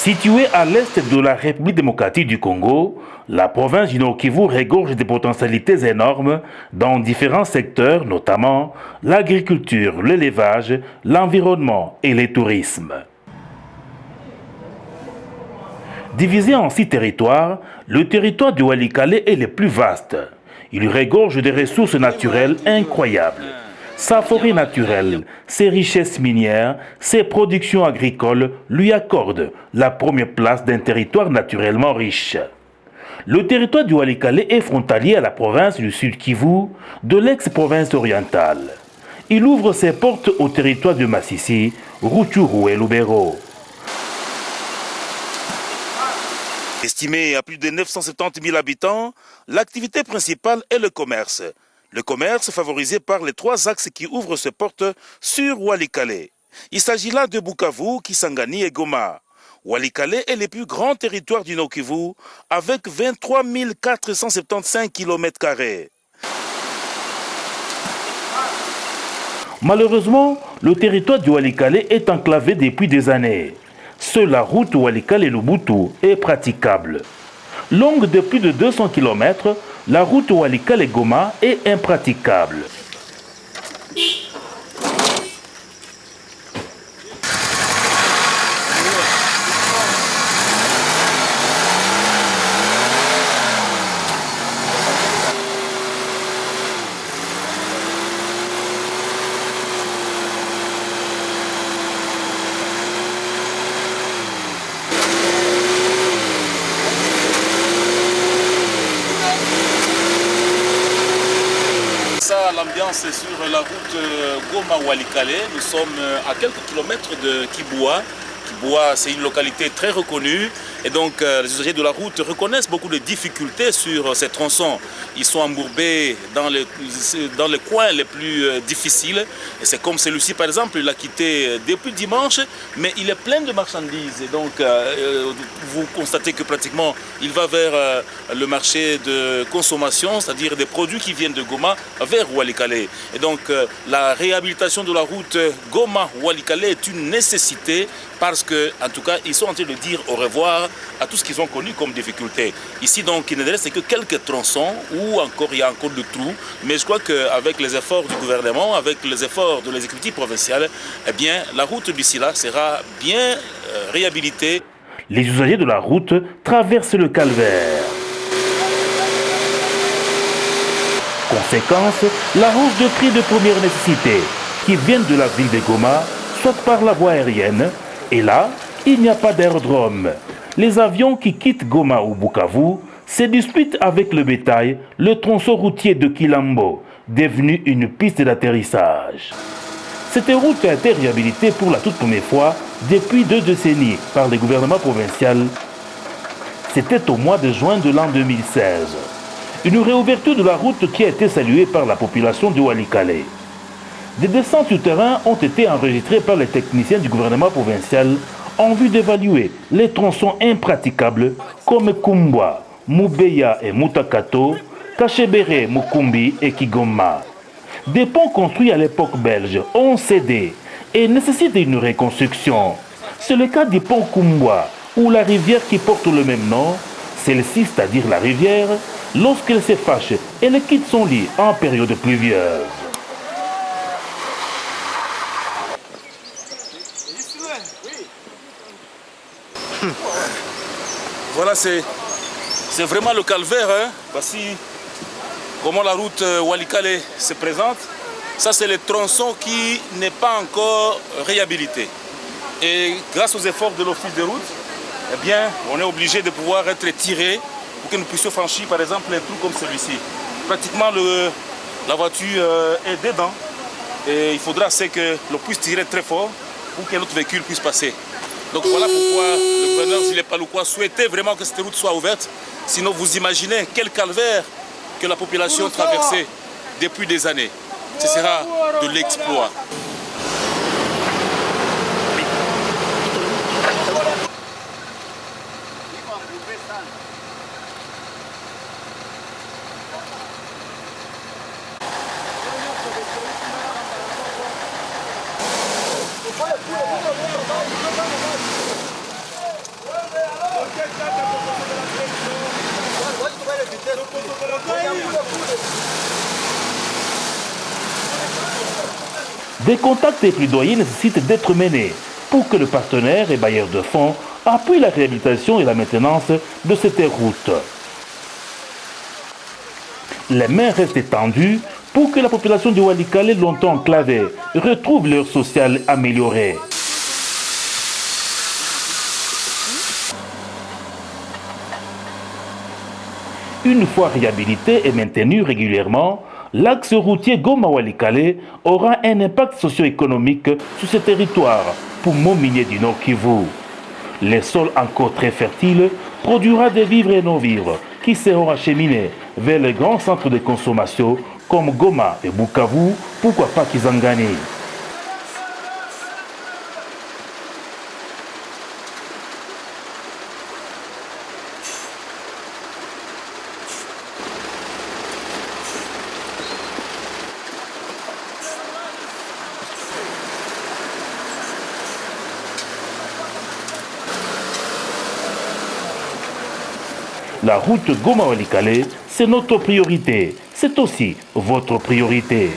Située à l'est de la République démocratique du Congo, la province du Nord-Kivu regorge de potentialités énormes dans différents secteurs, notamment l'agriculture, l'élevage, l'environnement et le tourisme. Divisé en 6 territoires, le territoire du Walikale est le plus vaste. Il regorge de ressources naturelles incroyables. Sa forêt naturelle, ses richesses minières, ses productions agricoles lui accordent la première place d'un territoire naturellement riche. Le territoire du Walikale est frontalier à la province du Sud-Kivu, de l'ex-province orientale. Il ouvre ses portes au territoire de Massissi, Rutshuru et Lubero. Estimé à plus de 970 000 habitants, l'activité principale est le commerce. Le commerce favorisé par les 3 axes qui ouvrent ses portes sur Walikale. Il s'agit là de Bukavu, Kisangani et Goma. Walikale est le plus grand territoire du Nord-Kivu avec 23 475 km². Malheureusement, le territoire du Walikale est enclavé depuis des années. Seule la route Walikale-Lubutu est praticable. Longue de plus de 200 km, la route Walikale-Goma est impraticable. L'ambiance est sur la route Goma-Walikale. Nous sommes à quelques kilomètres de Kiboua. Kiboua, c'est une localité très reconnue. Et donc, les usagers de la route reconnaissent beaucoup de difficultés sur ces tronçons. Ils sont embourbés dans les coins les plus difficiles. Et c'est comme celui-ci, par exemple, il l'a quitté depuis dimanche, mais il est plein de marchandises. Et donc, vous constatez que pratiquement, il va vers le marché de consommation, c'est-à-dire des produits qui viennent de Goma vers Walikale. Et donc, la réhabilitation de la route Goma-Walikale est une nécessité parce que, en tout cas, ils sont en train de dire au revoir à tout ce qu'ils ont connu comme difficulté. Ici, donc, il ne reste que quelques tronçons où il y a encore de trous. Mais je crois qu'avec les efforts du gouvernement, avec les efforts de l'exécutif provincial, eh bien, la route d'ici là sera bien réhabilitée. Les usagers de la route traversent le calvaire. Conséquence, la hausse de prix de première nécessité qui viennent de la ville de Goma, soit par la voie aérienne, et là, il n'y a pas d'aérodrome. Les avions qui quittent Goma ou Bukavu se disputent avec le bétail le tronçon routier de Kilambo, devenu une piste d'atterrissage. Cette route a été réhabilitée pour la toute première fois depuis 2 décennies par le gouvernement provincial. C'était au mois de juin de l'an 2016. Une réouverture de la route qui a été saluée par la population de Walikale. Des descentes sur terrain ont été enregistrées par les techniciens du gouvernement provincial en vue d'évaluer les tronçons impraticables comme Kumbwa, Mubeya et Mutakato, Kachebere, Mukumbi et Kigoma. Des ponts construits à l'époque belge ont cédé et nécessitent une reconstruction. C'est le cas du pont Kumbwa, où la rivière qui porte le même nom, celle-ci, c'est-à-dire la rivière, lorsqu'elle se fâche, elle quitte son lit en période pluvieuse. Voilà, c'est vraiment le calvaire. Hein. Voici comment la route Walikale se présente. Ça, c'est le tronçon qui n'est pas encore réhabilité. Et grâce aux efforts de l'office de route, eh bien, on est obligé de pouvoir être tiré pour que nous puissions franchir, par exemple, un trou comme celui-ci. Pratiquement, la voiture est dedans. Et il faudra que l'on puisse tirer très fort pour qu'un autre véhicule puisse passer. Donc voilà pourquoi le gouverneur Zile Paloukoua souhaitait vraiment que cette route soit ouverte. Sinon, vous imaginez quel calvaire que la population traversait depuis des années. Ce sera de l'exploit. Des contacts et plaidoyers nécessitent d'être menés pour que le partenaire et bailleur de fonds appuie la réhabilitation et la maintenance de cette route. Les mains restent tendues pour que la population du Walikale, longtemps enclavée, retrouve leur social amélioré. Une fois réhabilité et maintenu régulièrement, l'axe routier Goma-Walikale aura un impact socio-économique sur ce territoire pour minier du Nord Kivu. Les sols encore très fertiles produira des vivres et non-vivres qui seront acheminés vers les grands centres de consommation comme Goma et Bukavu, pourquoi pas Kisangani. La route Goma-Walikale, c'est notre priorité. C'est aussi votre priorité.